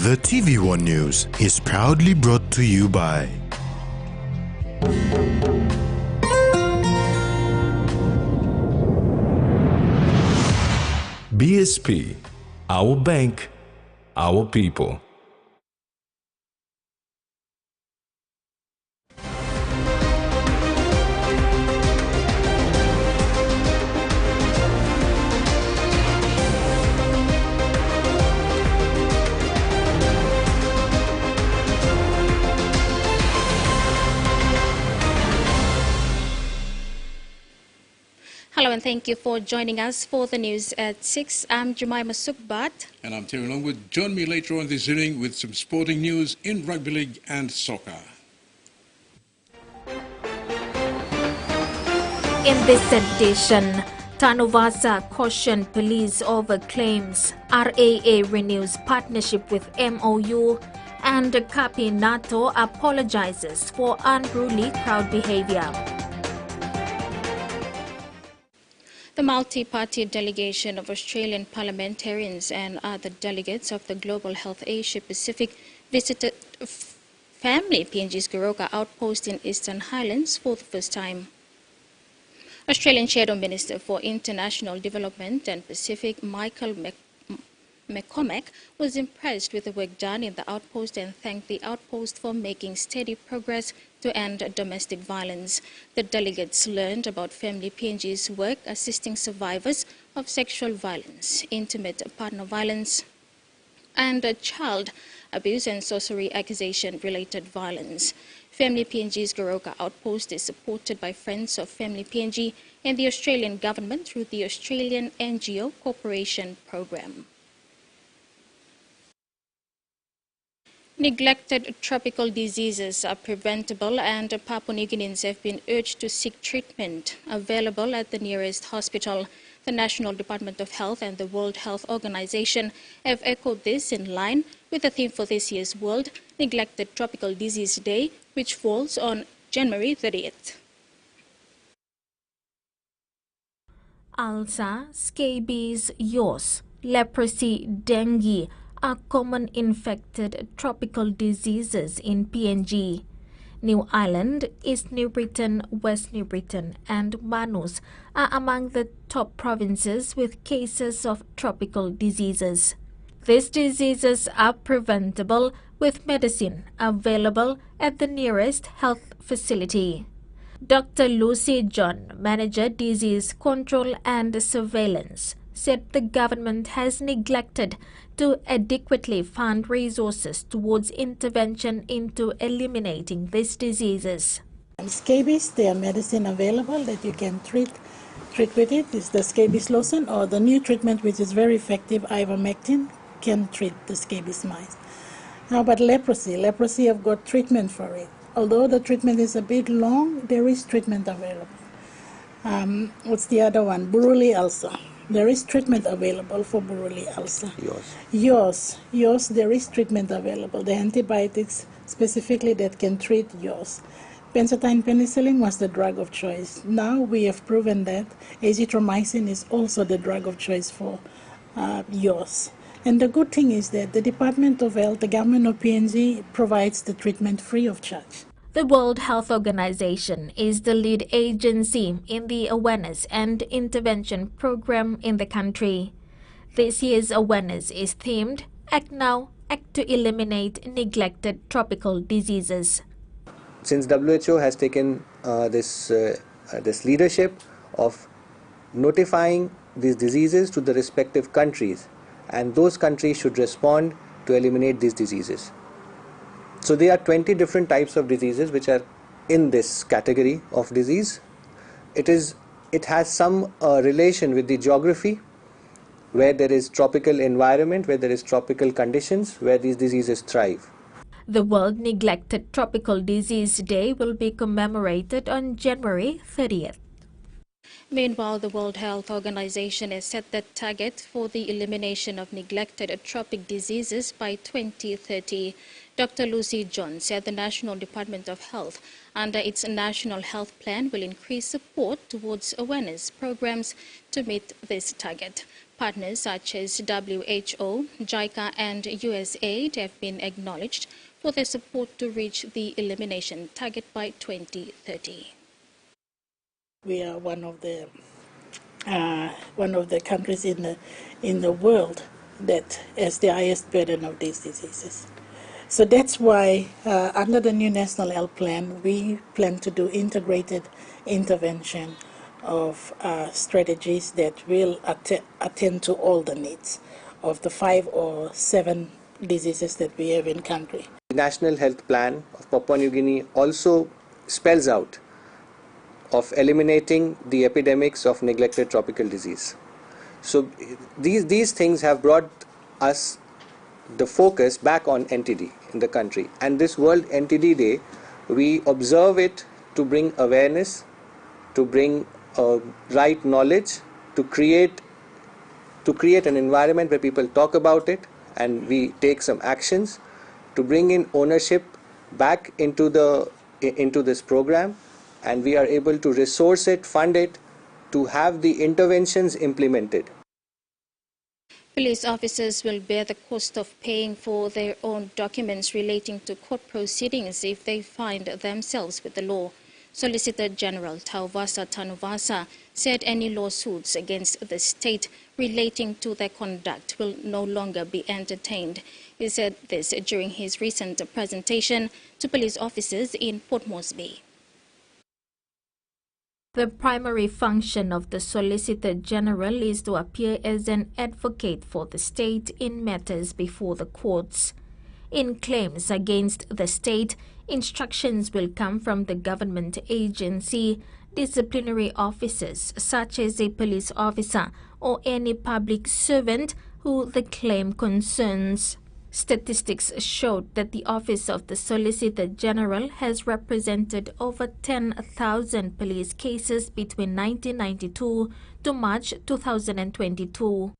The TVWAN News is proudly brought to you by BSP, our bank, our people. Hello and thank you for joining us for the news at 6. I'm Jemima Sukbat. And I'm Terry Longwood. Join me later on this evening with some sporting news in rugby league and soccer. In this edition, Tanuvasa cautioned police over claims, RAA renews partnership with MOU, and Kapi NATO apologizes for unruly crowd behavior. The multi-party delegation of Australian parliamentarians and other delegates of the Global Health Asia Pacific visited family PNG's Goroka outpost in Eastern Highlands for the first time. Australian Shadow Minister for International Development and Pacific, Michael McCormack, was impressed with the work done in the outpost and thanked the outpost for making steady progress to end domestic violence. The delegates learned about Family PNG's work assisting survivors of sexual violence, intimate partner violence, and child abuse and sorcery accusation-related violence. Family PNG's Goroka outpost is supported by Friends of Family PNG and the Australian government through the Australian NGO Cooperation Program. Neglected tropical diseases are preventable, and Papua New Guineans have been urged to seek treatment available at the nearest hospital. The National Department of Health and the World Health Organization have echoed this in line with the theme for this year's World Neglected Tropical Disease Day, which falls on January 30th. ALSA, scabies, yaws, leprosy, dengue are common infected tropical diseases in PNG. New Ireland, East New Britain, West New Britain, and Manus are among the top provinces with cases of tropical diseases. These diseases are preventable with medicine available at the nearest health facility. Dr. Lucy John, Manager Disease Control and Surveillance, said the government has neglected to adequately fund resources towards intervention into eliminating these diseases. Scabies, there are medicine available that you can treat with it. It's the scabies lotion, or the new treatment which is very effective, ivermectin, can treat the scabies mites. How about leprosy? Leprosy, I've got treatment for it. Although the treatment is a bit long, there is treatment available. What's the other one? Buruli ulcer. There is treatment available for Buruli ulcer. Yaws, there is treatment available. The antibiotics specifically that can treat yaws. Benzathine penicillin was the drug of choice. Now we have proven that azithromycin is also the drug of choice for yaws. And the good thing is that the Department of Health, the government of PNG, provides the treatment free of charge. The World Health Organization is the lead agency in the awareness and intervention program in the country. This year's awareness is themed Act Now, Act to Eliminate Neglected Tropical Diseases. Since WHO has taken this leadership of notifying these diseases to the respective countries, and those countries should respond to eliminate these diseases. So there are 20 different types of diseases which are in this category of disease. It has some relation with the geography, where there is tropical environment, where there is tropical conditions, where these diseases thrive. The World Neglected Tropical Disease Day will be commemorated on January 30th. Meanwhile, the World Health Organization has set the target for the elimination of neglected tropic diseases by 2030. Dr. Lucy John said the National Department of Health, under its National Health Plan, will increase support towards awareness programs to meet this target. Partners such as WHO, JICA and USAID have been acknowledged for their support to reach the elimination target by 2030. We are one of the countries in the world that has the highest burden of these diseases. So that's why under the new National Health Plan, we plan to do integrated intervention of strategies that will attend to all the needs of the 5 or 7 diseases that we have in country. The National Health Plan of Papua New Guinea also spells out of eliminating the epidemics of neglected tropical disease. So these things have brought us the focus back on NTD in the country, and this World NTD Day, we observe it to bring awareness, to bring right knowledge, to create an environment where people talk about it and we take some actions to bring in ownership back into this program, and we are able to resource it, fund it, to have the interventions implemented. Police officers will bear the cost of paying for their own documents relating to court proceedings if they find themselves with the law. Solicitor General Tauvasa Tanuvasa said any lawsuits against the state relating to their conduct will no longer be entertained. He said this during his recent presentation to police officers in Port Moresby. The primary function of the Solicitor General is to appear as an advocate for the state in matters before the courts. In claims against the state, instructions will come from the government agency, disciplinary officers such as a police officer or any public servant who the claim concerns. Statistics showed that the Office of the Solicitor General has represented over 10,000 police cases between 1992 to March 2022.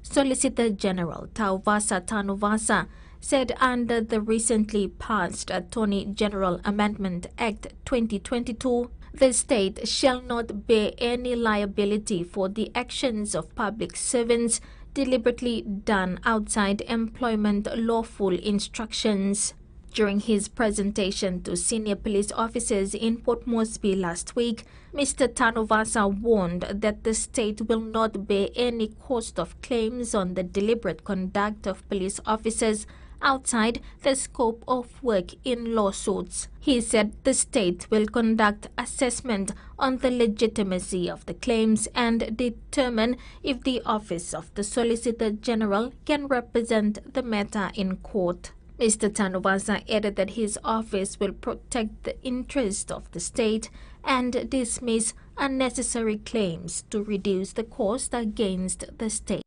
Solicitor General Tauvasa Tanuvasa said under the recently passed Attorney General Amendment Act 2022, the state shall not bear any liability for the actions of public servants deliberately done outside employment lawful instructions. During his presentation to senior police officers in Port Moresby last week, Mr. Tanuvasa warned that the state will not bear any cost of claims on the deliberate conduct of police officers outside the scope of work in lawsuits. He said the state will conduct assessment on the legitimacy of the claims and determine if the Office of the Solicitor General can represent the matter in court. Mr. Tanuvasa added that his office will protect the interest of the state and dismiss unnecessary claims to reduce the cost against the state.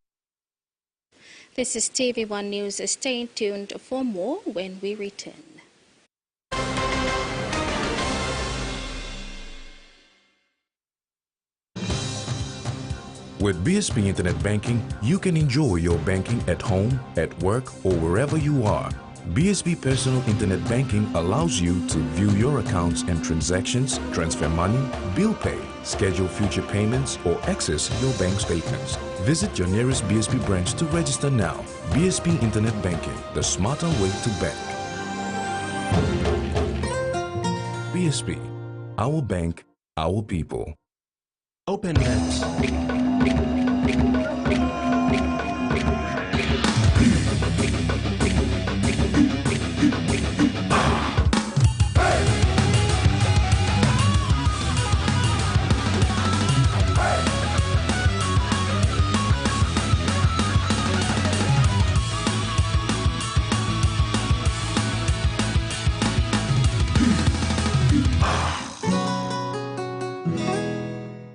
This is TVWAN News. Stay tuned for more when we return. With BSP Internet Banking, you can enjoy your banking at home, at work, or wherever you are. BSP Personal Internet Banking allows you to view your accounts and transactions, transfer money, bill pay, schedule future payments, or access your bank statements. Visit your nearest BSP branch to register now. BSP Internet Banking, the smarter way to bank. BSP, our bank, our people. OpenNet.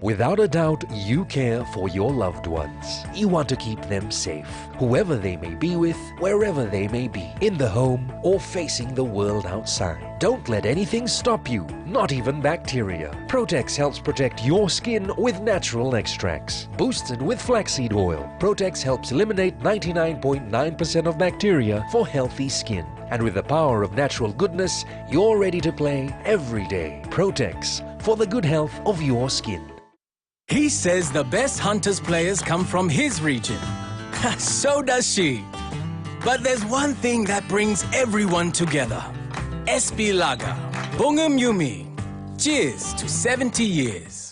Without a doubt, you care for your loved ones. You want to keep them safe, whoever they may be with, wherever they may be, in the home or facing the world outside. Don't let anything stop you, not even bacteria. Protex helps protect your skin with natural extracts. Boosted with flaxseed oil, Protex helps eliminate 99.9% of bacteria for healthy skin. And with the power of natural goodness, you're ready to play every day. Protex, for the good health of your skin. He says the best Hunters players come from his region. So does she. But there's one thing that brings everyone together. SB Lager. Bongum Yumi. Cheers to 70 years.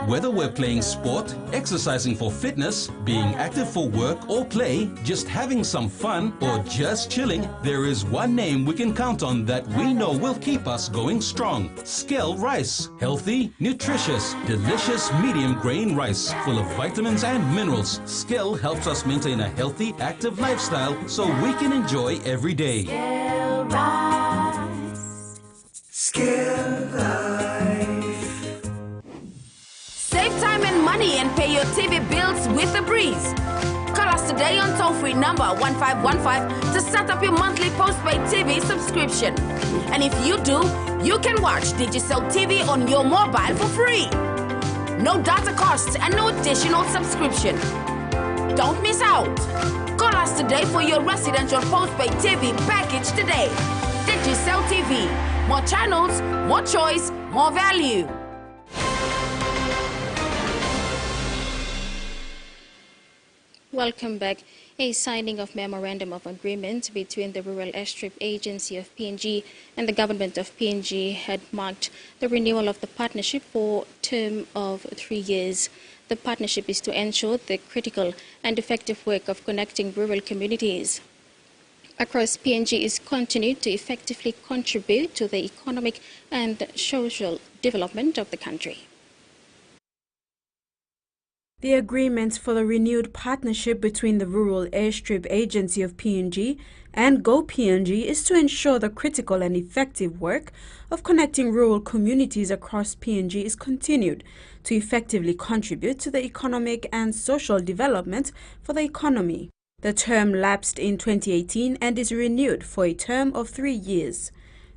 Whether we're playing sport, exercising for fitness, being active for work or play, just having some fun, or just chilling, there is one name we can count on that we know will keep us going strong. Skell Rice. Healthy, nutritious, delicious medium grain rice full of vitamins and minerals. Skell helps us maintain a healthy, active lifestyle so we can enjoy every day. Skell Rice. Skell Life. Save time and money and pay your TV bills with a breeze. Call us today on toll-free number 1515 to set up your monthly postpaid TV subscription. And if you do, you can watch Digicel TV on your mobile for free. No data costs and no additional subscription. Don't miss out. Call us today for your residential postpaid TV package today. Digicel TV. More channels, more choice, more value. Welcome back. A signing of Memorandum of Agreement between the Rural Airstrip Agency of PNG and the government of PNG had marked the renewal of the partnership for a term of 3 years. The partnership is to ensure the critical and effective work of connecting rural communities across PNG is continued to effectively contribute to the economic and social development of the country. The agreement for the renewed partnership between the Rural Airstrip Agency of PNG and Go PNG is to ensure the critical and effective work of connecting rural communities across PNG is continued to effectively contribute to the economic and social development for the economy. The term lapsed in 2018 and is renewed for a term of 3 years.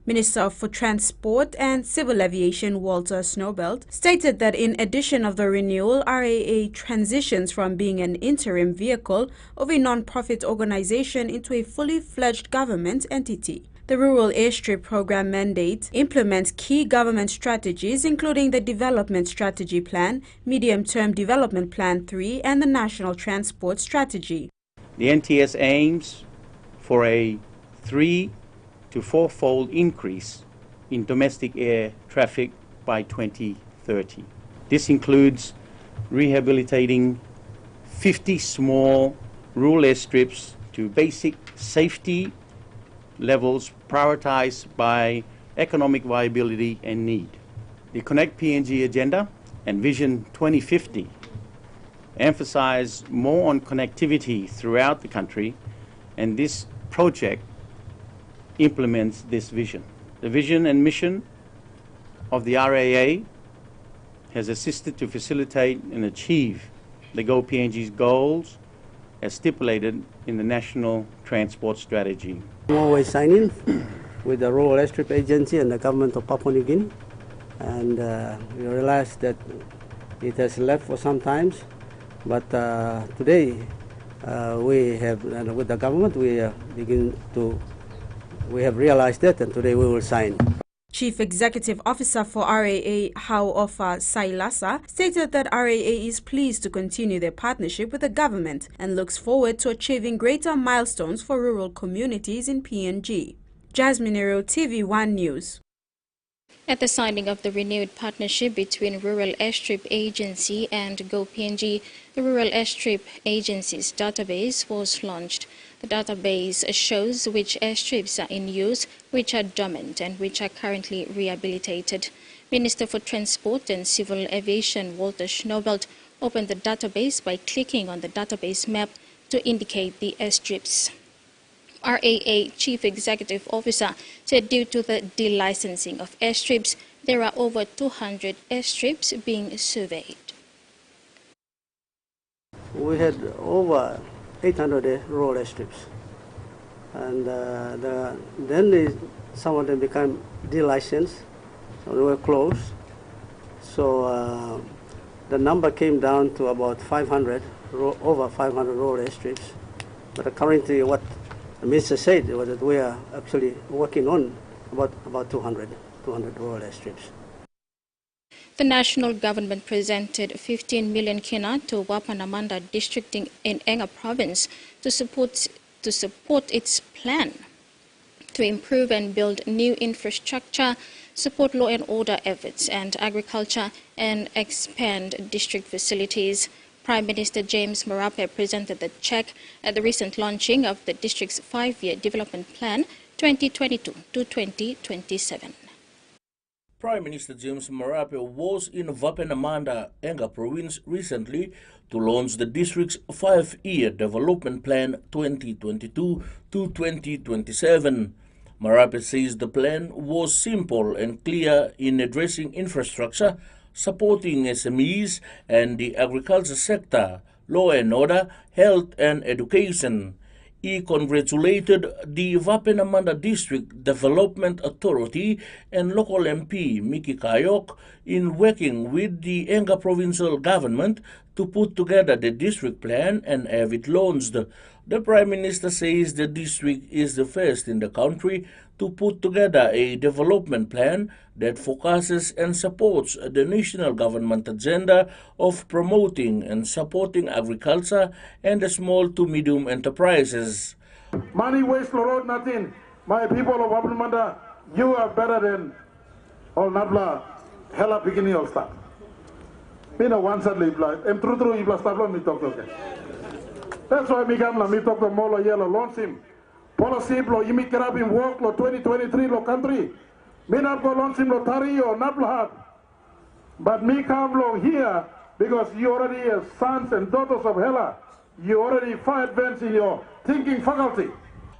Minister for Transport and Civil Aviation Walter Snowbelt stated that in addition of the renewal, RAA transitions from being an interim vehicle of a non-profit organization into a fully fledged government entity. The Rural Airstrip Program mandate implements key government strategies including the Development Strategy Plan, Medium-Term Development Plan 3 and the National Transport Strategy. The NTS aims for a 3- to 4-fold increase in domestic air traffic by 2030. This includes rehabilitating 50 small rural airstrips to basic safety levels prioritized by economic viability and need. The Connect PNG agenda and Vision 2050 emphasize more on connectivity throughout the country, and this project implements this vision. The vision and mission of the RAA has assisted to facilitate and achieve the Go PNG's goals as stipulated in the National Transport Strategy. We always sign in with the Rural Airstrip Agency and the government of Papua New Guinea, and we realized that it has left for some times, but today we have, with the government, we have realized that, and today we will sign. Chief Executive Officer for RAA, Hauofa Sailasa, stated that RAA is pleased to continue their partnership with the government and looks forward to achieving greater milestones for rural communities in PNG. Jasmine Ero, TVWAN News. At the signing of the renewed partnership between Rural Airstrip Agency and Go PNG, the Rural Airstrip Agency's database was launched. The database shows which airstrips are in use, which are dormant, and which are currently rehabilitated. Minister for Transport and Civil Aviation Walter Snowbelt opened the database by clicking on the database map to indicate the airstrips. RAA Chief Executive Officer said due to the delicensing of airstrips, there are over 200 airstrips being surveyed. We had over 800 rural airstrips, and then some of them became delicensed, so they were closed. So the number came down to about 500, over 500 rural airstrips. But currently, what the minister said was that we are actually working on about 200 rural airstrips. The national government presented 15 million kina to Wapanamanda district in Enga province to support its plan to improve and build new infrastructure, support law and order efforts and agriculture, and expand district facilities. Prime Minister James Marape presented the check at the recent launching of the district's 5-year development plan 2022 to 2027. Prime Minister James Marape was in Wapenamanda, Enga province recently to launch the district's 5-year development plan 2022 to 2027. Marape says the plan was simple and clear in addressing infrastructure, supporting SMEs and the agriculture sector, law and order, health and education. He congratulated the Wapenamanda District Development Authority and local MP Miki Kayok in working with the Enga provincial government to put together the district plan and have it launched. The Prime Minister says the district is the first in the country to put together a development plan that focuses and supports the national government agenda of promoting and supporting agriculture and the small to medium enterprises. Money waste the road, nothing. My people of Wapenamanda, you are better than all Nabla, hella beginning of stuff. Me no one sadly, I'm true, you stuff on me talk okay. That's why me come me talk to Molo Yellow, launch him. Policy blow, you make up in work, 2023 lo country. Me not go launch him lo Tari or Nabla. But me come lo here because you already are sons and daughters of Hela. You already far advanced in your thinking faculty.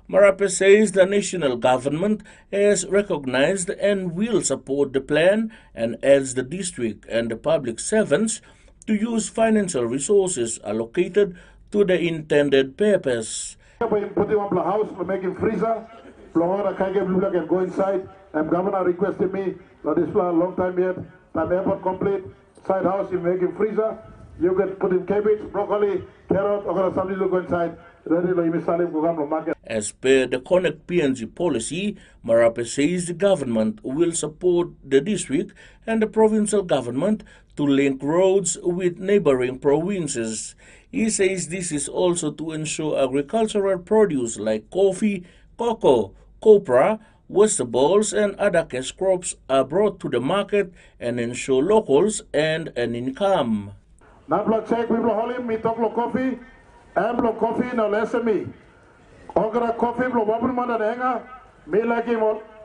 Marape says the national government has recognized and will support the plan and urges the district and the public servants to use financial resources allocated to the intended purpose. Put him up the house, making freezer, Florida can go inside, and governor requested me, this plan a long time yet, time airport complete, side house, you make him freezer, you can put in cabbage, broccoli, carrot, or something to go inside. As per the Connect PNG policy, Marape says the government will support the district and the provincial government to link roads with neighboring provinces. He says this is also to ensure agricultural produce like coffee, cocoa, copra, vegetables and other cash crops are brought to the market and ensure locals earn an income. Nabla check, we will hold him, we talk coffee. Amblo coffee no less me. Ogra coffee blo Wapenamanda denga. Me like him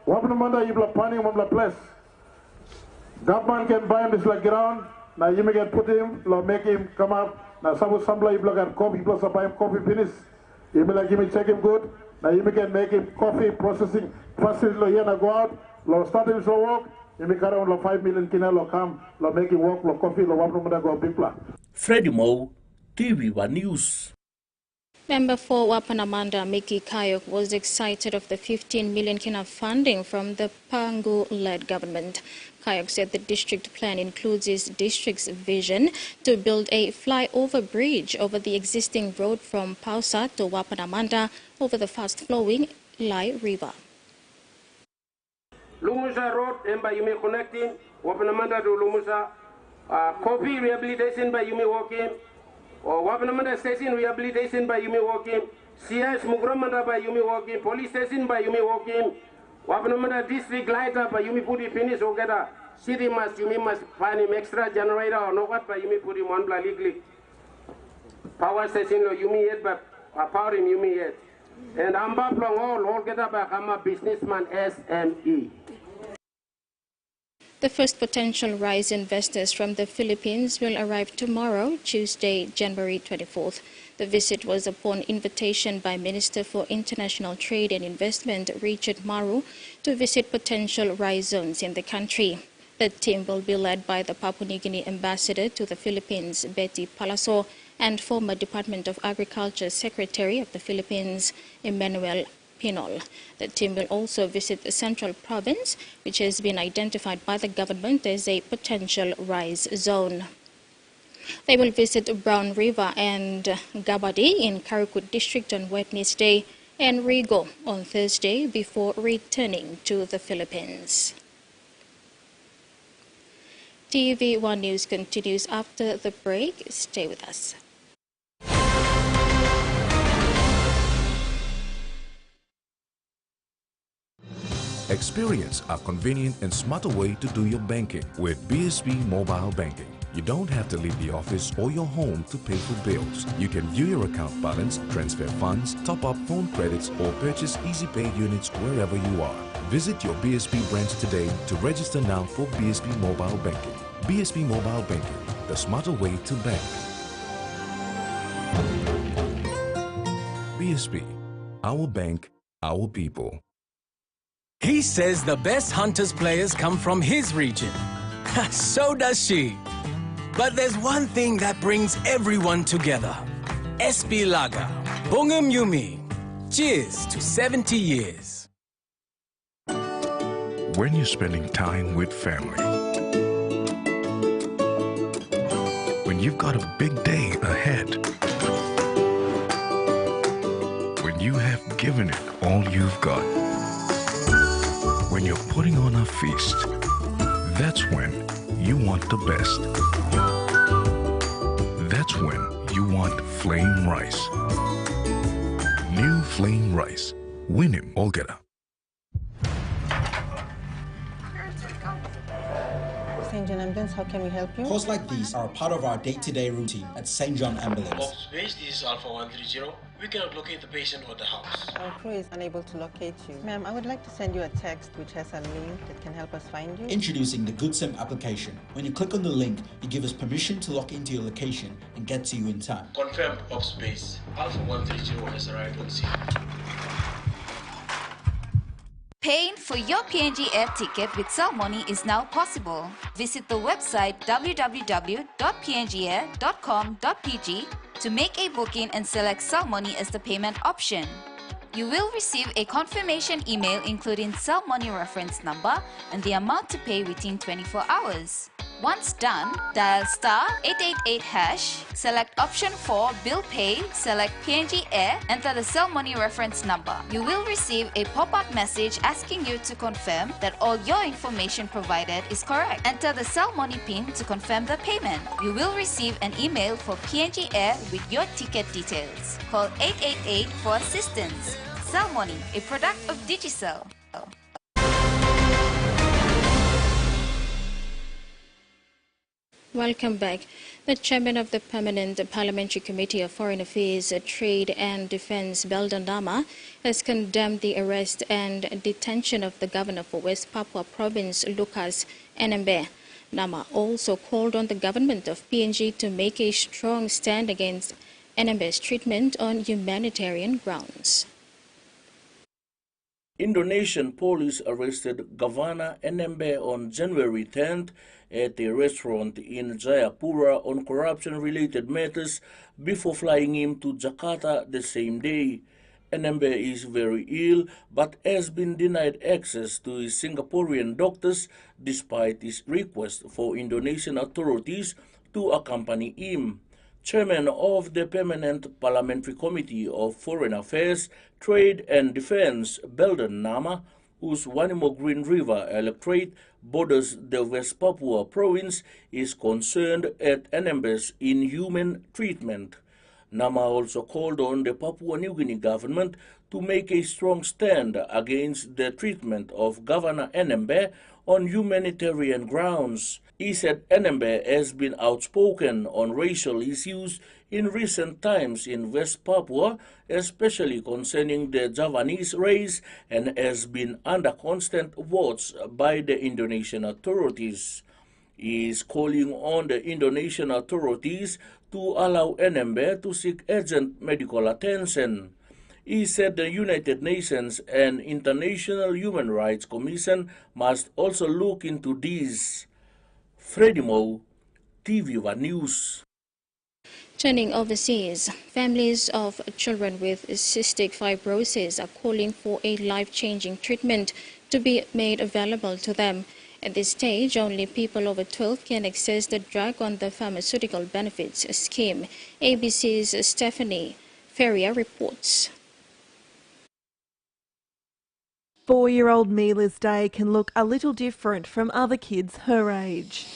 Wapenamanda you blo pani mo blo place. Government can buy him this like ground. Now you may get put him, lo make him come up. Now some sambla you blo get coffee, plus buy him coffee finish. You may like him check him good. Now you may get make him coffee processing. Process lo here na go out. Lo start him so work. You may carry on lo 5 million kina lo come. Lo make him work lo coffee lo Wapenamanda go bigla. Freddie Mo, TVWAN News. Member for Wapenamanda, Miki Kayok, was excited of the 15 million kina funding from the Pangu-led government. Kayok said the district plan includes his district's vision to build a flyover bridge over the existing road from Pausa to Wapenamanda over the fast-flowing Lai River. Lumusa Road, and by Yume connecting Wapenamanda to Lumusa, Kopi rehabilitation by Yume walking. Or Wapenamanda Station rehabilitation by Yumi walking, CS Mugramanda by Yumi walking, police station by Yumi walking, Wapenamanda district lighter by Yumi put it finish together. City must Yumi must find him extra generator or no what by Yumi put him on legally. Power station lo Yumi yet but power him Yumi yet. And Amba Plong all get up by Hama businessman SME. The first potential RISE investors from the Philippines will arrive tomorrow, Tuesday, January 24th. The visit was upon invitation by Minister for International Trade and Investment, Richard Maru, to visit potential RISE zones in the country. The team will be led by the Papua New Guinea ambassador to the Philippines, Betty Palaso, and former Department of Agriculture Secretary of the Philippines, Emmanuel Pinol. The team will also visit the Central Province, which has been identified by the government as a potential RISE zone. They will visit Brown River and Gabadi in Karikut District on Wednesday and Rigo on Thursday before returning to the Philippines. TVWAN News continues after the break. Stay with us. Experience a convenient and smarter way to do your banking with BSB Mobile Banking. You don't have to leave the office or your home to pay for bills. You can view your account balance, transfer funds, top up phone credits, or purchase Easy Pay units wherever you are. Visit your BSB branch today to register now for BSB Mobile Banking. BSB Mobile Banking, the smarter way to bank. BSB, our bank, our people. He says the best Hunters players come from his region. So does she. But there's one thing that brings everyone together. SP Lager. Bungum Yumi. Cheers to 70 years. When you're spending time with family, when you've got a big day ahead, when you have given it all you've got, when you're putting on a feast, that's when you want the best. That's when you want flame rice. New flame rice. Win him, Olgeta. St. John Ambulance, how can we help you? Calls like these are a part of our day-to-day routine at St. John Ambulance. Office base, this is Alpha 130. We cannot locate the patient or the house. Our crew is unable to locate you. Ma'am, I would like to send you a text which has a link that can help us find you. Introducing the GoodSim application. When you click on the link, you give us permission to log into your location and get to you in time. Confirmed office base. Alpha 130 has arrived on scene. Paying for your PNG air ticket with Cell Money is now possible. Visit the website www.pngair.com.pg to make a booking and select Cell Money as the payment option. You will receive a confirmation email including Cell Money reference number and the amount to pay within 24 hours. Once done, dial *888#, select option 4 Bill Pay, select PNG Air, enter the Cell Money reference number. You will receive a pop-up message asking you to confirm that all your information provided is correct. Enter the Cell Money PIN to confirm the payment. You will receive an email for PNG Air with your ticket details. Call 888 for assistance. Cell Money, a product of Digicel. Welcome back. The chairman of the Permanent Parliamentary Committee of Foreign Affairs, Trade and Defence, Beldan Nama, has condemned the arrest and detention of the governor for West Papua Province, Lucas Enembe. Nama also called on the government of PNG to make a strong stand against Enembe's treatment on humanitarian grounds. Indonesian police arrested Governor Enembe on January 10th at a restaurant in Jayapura on corruption-related matters before flying him to Jakarta the same day. Enembe is very ill but has been denied access to his Singaporean doctors despite his request for Indonesian authorities to accompany him. Chairman of the Permanent Parliamentary Committee of Foreign Affairs, Trade and Defence, Beldan Nama, whose Wanimo Green River electorate borders the West Papua province, is concerned at Enembe's inhuman treatment. Nama also called on the Papua New Guinea government to make a strong stand against the treatment of Governor Enembe on humanitarian grounds. He said Enembe has been outspoken on racial issues in recent times in West Papua, especially concerning the Javanese race, and has been under constant watch by the Indonesian authorities. He is calling on the Indonesian authorities to allow Enembe to seek urgent medical attention. He said the United Nations and International Human Rights Commission must also look into this. Freddie Moe, TVWAN News. Turning overseas, families of children with cystic fibrosis are calling for a life-changing treatment to be made available to them. At this stage, only people over 12 can access the drug on the Pharmaceutical Benefits Scheme. ABC's Stephanie Ferrier reports. 4-year-old Mila's day can look a little different from other kids her age.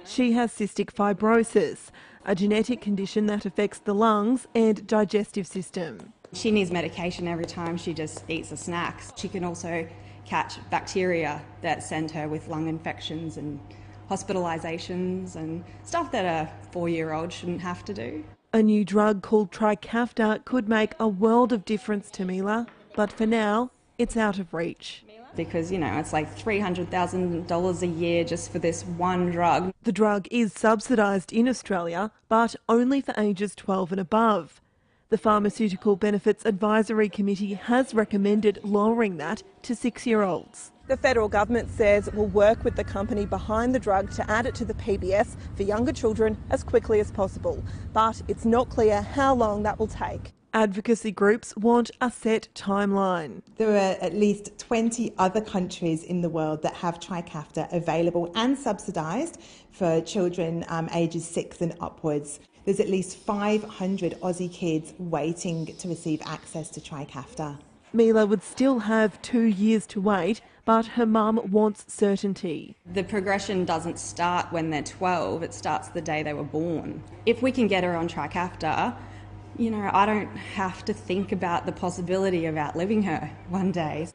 She has cystic fibrosis, a genetic condition that affects the lungs and digestive system. She needs medication every time she just eats a snack. She can also catch bacteria that send her with lung infections and hospitalisations and stuff that a 4-year-old shouldn't have to do. A new drug called Trikafta could make a world of difference to Mila, but for now, it's out of reach. Because, it's like $300,000 a year just for this one drug. The drug is subsidised in Australia, but only for ages 12 and above. The Pharmaceutical Benefits Advisory Committee has recommended lowering that to 6-year-olds. The federal government says it will work with the company behind the drug to add it to the PBS for younger children as quickly as possible, but it's not clear how long that will take. Advocacy groups want a set timeline. There are at least 20 other countries in the world that have Trikafta available and subsidised for children ages 6 and upwards. There's at least 500 Aussie kids waiting to receive access to Trikafta. Mila would still have 2 years to wait, but her mum wants certainty. The progression doesn't start when they're 12, it starts the day they were born. If we can get her on Trikafta, I don't have to think about the possibility of outliving her one day.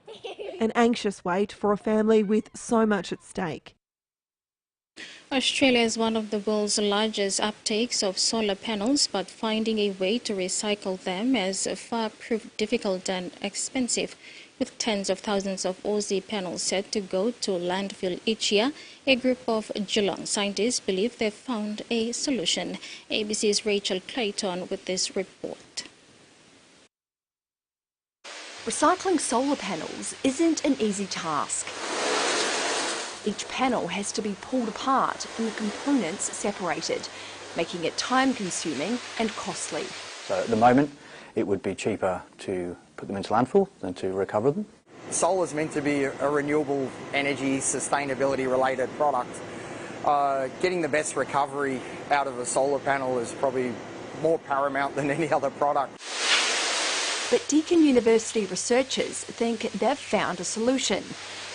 An anxious wait for a family with so much at stake. Australia is one of the world's largest uptakes of solar panels, but finding a way to recycle them has far proved difficult and expensive. With tens of thousands of Aussie panels set to go to landfill each year, a group of Geelong scientists believe they've found a solution. ABC's Rachel Clayton with this report. Recycling solar panels isn't an easy task. Each panel has to be pulled apart and the components separated, making it time-consuming and costly. So at the moment, it would be cheaper to put them into landfill than to recover them. Solar is meant to be a renewable energy, sustainability-related product. Getting the best recovery out of a solar panel is probably more paramount than any other product. But Deakin University researchers think they've found a solution.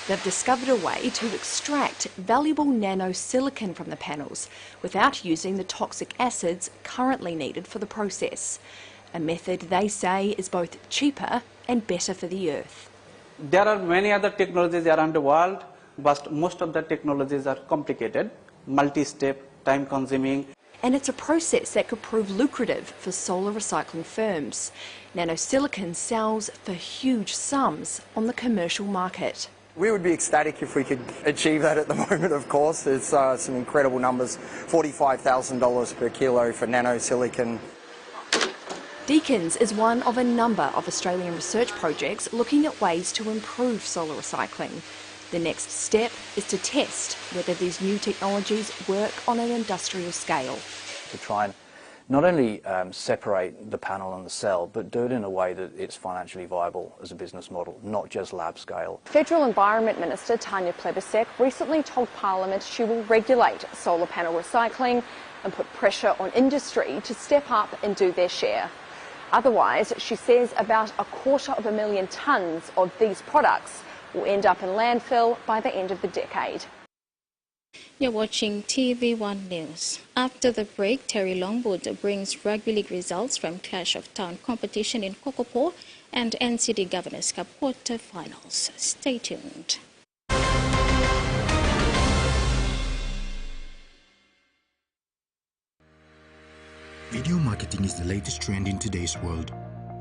They've discovered a way to extract valuable nanosilicon from the panels without using the toxic acids currently needed for the process. A method they say is both cheaper and better for the earth. There are many other technologies around the world, but most of the technologies are complicated, multi-step, time-consuming. And it's a process that could prove lucrative for solar recycling firms. Nanosilicon sells for huge sums on the commercial market. We would be ecstatic if we could achieve that at the moment, of course. It's some incredible numbers, $45,000 per kilo for nanosilicon. Deakin's is one of a number of Australian research projects looking at ways to improve solar recycling. The next step is to test whether these new technologies work on an industrial scale. To try and not only separate the panel and the cell, but do it in a way that it's financially viable as a business model, not just lab scale. Federal Environment Minister Tanya Plibersek recently told Parliament she will regulate solar panel recycling and put pressure on industry to step up and do their share. Otherwise, she says about 250,000 tonnes of these products will end up in landfill by the end of the decade. You're watching TVWAN News. After the break, Terry Longwood brings rugby league results from Clash of Town competition in Kokopo and NCD Governors Cup quarter-finals. Stay tuned. Video marketing is the latest trend in today's world.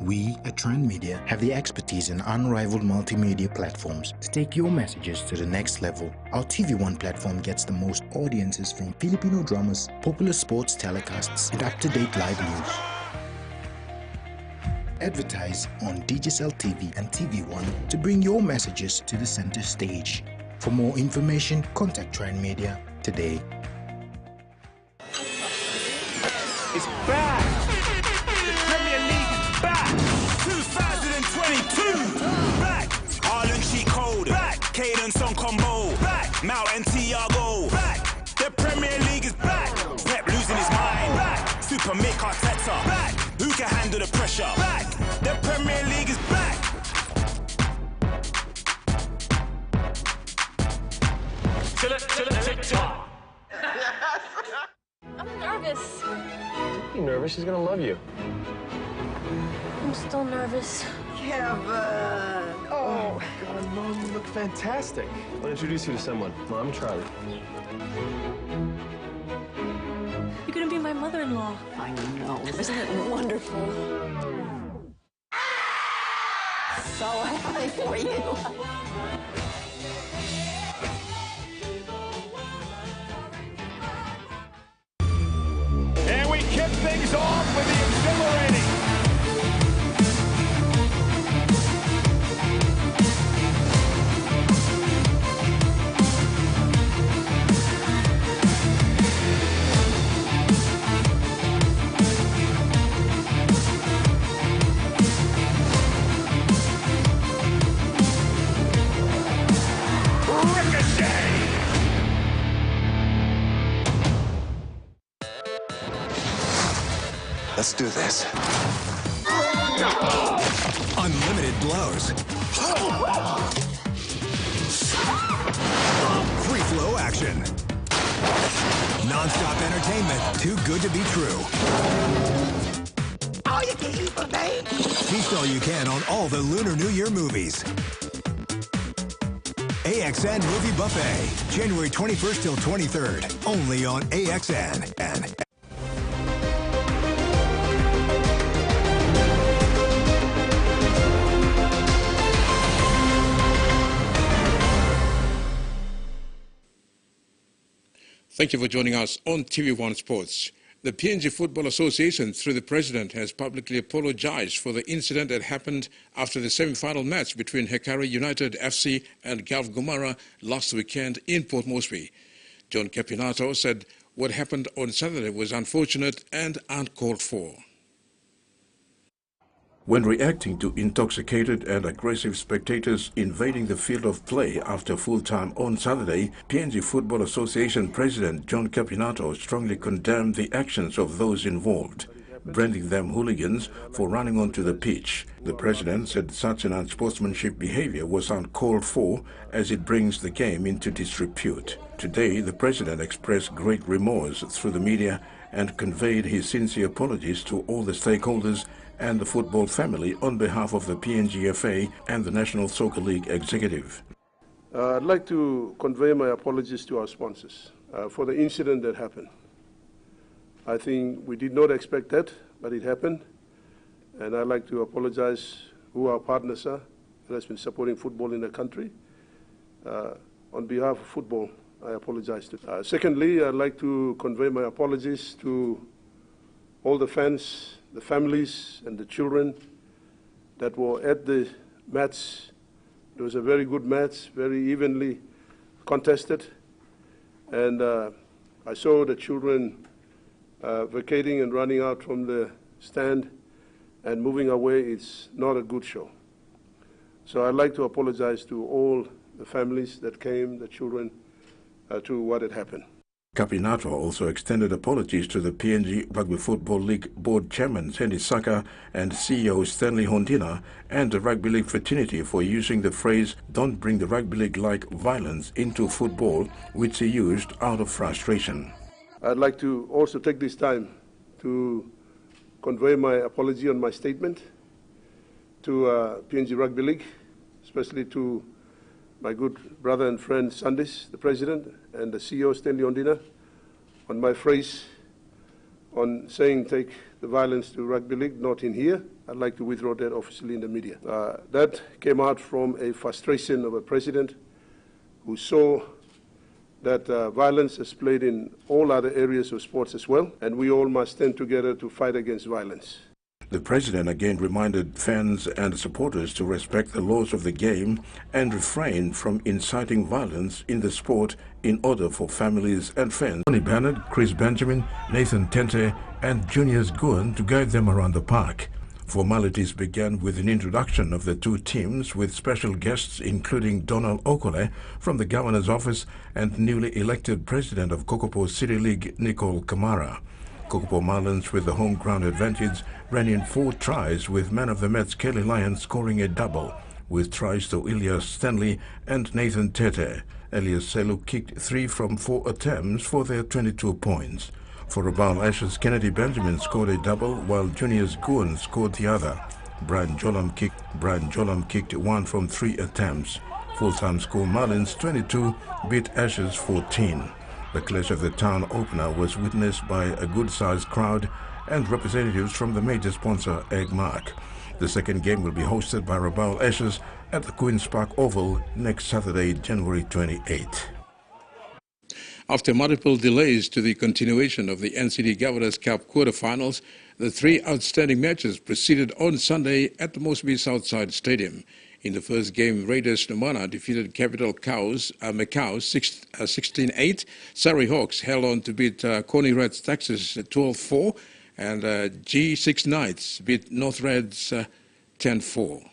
We at Trend Media have the expertise and unrivaled multimedia platforms to take your messages to the next level. Our TVWAN platform gets the most audiences from Filipino dramas, popular sports telecasts, and up-to-date live news. Advertise on Digicel TV and TVWAN to bring your messages to the center stage. For more information, contact Trend Media today. It's back! The Premier League is back! 2022! Back! Harlan Cheat Code! Back! Caden Song Combo! Back! Mount and Thiago! Back! The Premier League is back! Pep losing his mind! Back! Super Mick Arteta! Back! Who can handle the pressure? Back! The Premier League is back! Chill it, tick-tock! nervous. Don't be nervous. She's gonna love you. I'm still nervous. Kevin! Oh my God, Mom, you look fantastic. I'll introduce you to someone. Mom, Charlie. You're gonna be my mother-in-law. I know. Isn't it wonderful? So happy for you. And we kick things off with the exhilarating. Let's do this. Unlimited blows. Free flow action. Non-stop entertainment. Too good to be true. All you can eat, babe. Feast all you can on all the Lunar New Year movies. AXN Movie Buffet. January 21st till 23rd. Only on AXN. Thank you for joining us on TVWAN Sports. The PNG Football Association, through the president, has publicly apologized for the incident that happened after the semi-final match between Hekari United FC and Gulf Gomara last weekend in Port Moresby. John Capinato said what happened on Saturday was unfortunate and uncalled for. When reacting to intoxicated and aggressive spectators invading the field of play after full time on Saturday, PNG Football Association President John Capinato strongly condemned the actions of those involved, branding them hooligans for running onto the pitch. The president said such an unsportsmanship behavior was uncalled for as it brings the game into disrepute. Today, the president expressed great remorse through the media and conveyed his sincere apologies to all the stakeholders and the football family on behalf of the PNGFA and the National Soccer League executive. I'd like to convey my apologies to our sponsors for the incident that happened. I think we did not expect that, but it happened. And I'd like to apologize who our partners are that has been supporting football in the country. On behalf of football, I apologize to. Secondly, I'd like to convey my apologies to all the fans, the families and the children that were at the match. It was a very good match, very evenly contested. And I saw the children vacating and running out from the stand and moving away. It's not a good show. So I'd like to apologize to all the families that came, the children, to what had happened. Capinato also extended apologies to the PNG Rugby Football League Board Chairman Sandy Saka and CEO Stanley Hondina and the Rugby League fraternity for using the phrase "don't bring the Rugby League-like violence into football," which he used out of frustration. I'd like to also take this time to convey my apology on my statement to PNG Rugby League, especially to my good brother and friend Sandis, the president, and the CEO Stanley Ondina, on my phrase on saying take the violence to rugby league, not in here. I'd like to withdraw that officially in the media. That came out from a frustration of a president who saw that violence is played in all other areas of sports as well, and we all must stand together to fight against violence. The president again reminded fans and supporters to respect the laws of the game and refrain from inciting violence in the sport in order for families and fans. Tony Bennett, Chris Benjamin, Nathan Tente and Junius Guan to guide them around the park. Formalities began with an introduction of the two teams with special guests including Donald Okole from the governor's office and newly elected president of Kokopo City League, Nicole Kamara. Kokopo Marlins, with the home ground advantage, ran in 4 tries, with man of the match Kelly Lyons scoring a double, with tries to Elias Stanley and Nathan Tete. Elias Selu kicked 3 from 4 attempts for their 22 points. For Rabaul Ashes, Kennedy Benjamin scored a double while Junius Guan scored the other. Brian Jolam kicked 1 from 3 attempts. Full-time score Marlins 22 beat Ashes 14. The clash of the town opener was witnessed by a good-sized crowd and representatives from the major sponsor Eggmark. The second game will be hosted by Rabaul Ashes at the Queen's Park Oval next Saturday, January 28. After multiple delays to the continuation of the NCD Governors Cup quarterfinals, the 3 outstanding matches proceeded on Sunday at the Mosby Southside Stadium. In the first game, Raiders Namana defeated Capital Macau 16-8. Surrey Hawks held on to beat Coney Reds Texas 12-4, and G6 Knights beat North Reds 10-4.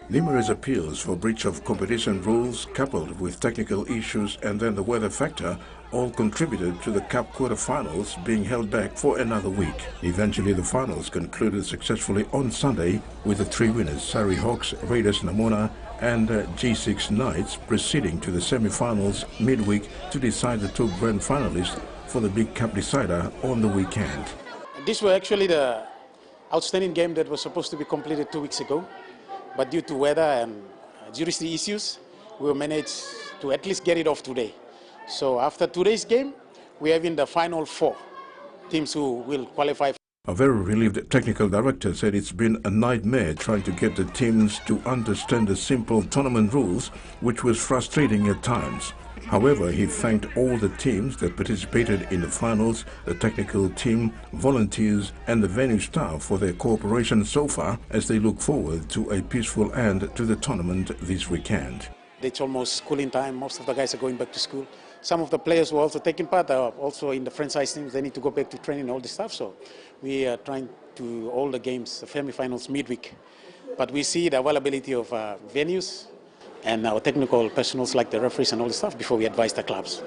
Numerous appeals for breach of competition rules coupled with technical issues and then the weather factor all contributed to the Cup quarterfinals being held back for another week. Eventually the finals concluded successfully on Sunday with the 3 winners, Surrey Hawks, Raiders Namona and G6 Knights, proceeding to the semi-finals midweek to decide the 2 grand finalists for the big Cup decider on the weekend. This was actually the outstanding game that was supposed to be completed 2 weeks ago. But due to weather and jurisdiction issues, we managed to at least get it off today. So after today's game, we have in the final 4 teams who will qualify. A very relieved technical director said it's been a nightmare trying to get the teams to understand the simple tournament rules, which was frustrating at times. However, he thanked all the teams that participated in the finals, the technical team, volunteers and the venue staff for their cooperation so far as they look forward to a peaceful end to the tournament this weekend. It's almost schooling time. Most of the guys are going back to school. Some of the players who are also taking part are also in the franchise teams. They need to go back to training and all this stuff. So we are trying to all the games, the semi-finals midweek. But we see the availability of venues and our technical personnel like the referees and all the stuff before we advise the clubs.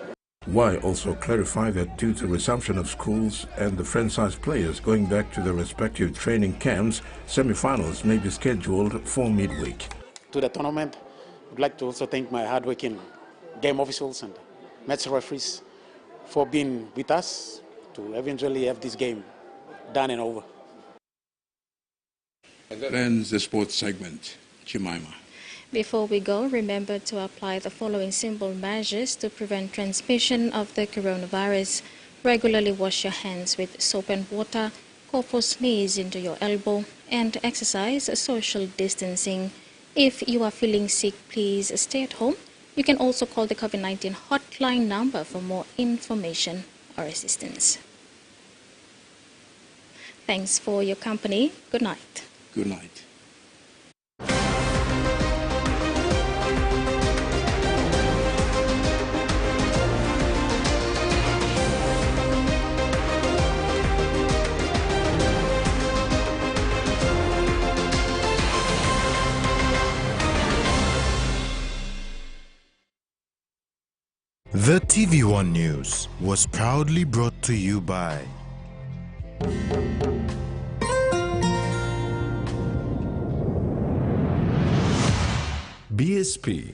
Y also clarified that due to resumption of schools and the franchise players going back to their respective training camps, semi-finals may be scheduled for midweek. To the tournament, I would like to also thank my hardworking game officials and match referees for being with us to eventually have this game done and over. And that ends the sports segment. Jemima. Before we go, remember to apply the following simple measures to prevent transmission of the coronavirus. Regularly wash your hands with soap and water, cough or sneeze into your elbow, and exercise social distancing. If you are feeling sick, please stay at home. You can also call the COVID-19 hotline number for more information or assistance. Thanks for your company. Good night. Good night. The TVWAN News was proudly brought to you by BSP,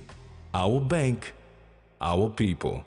our bank, our people.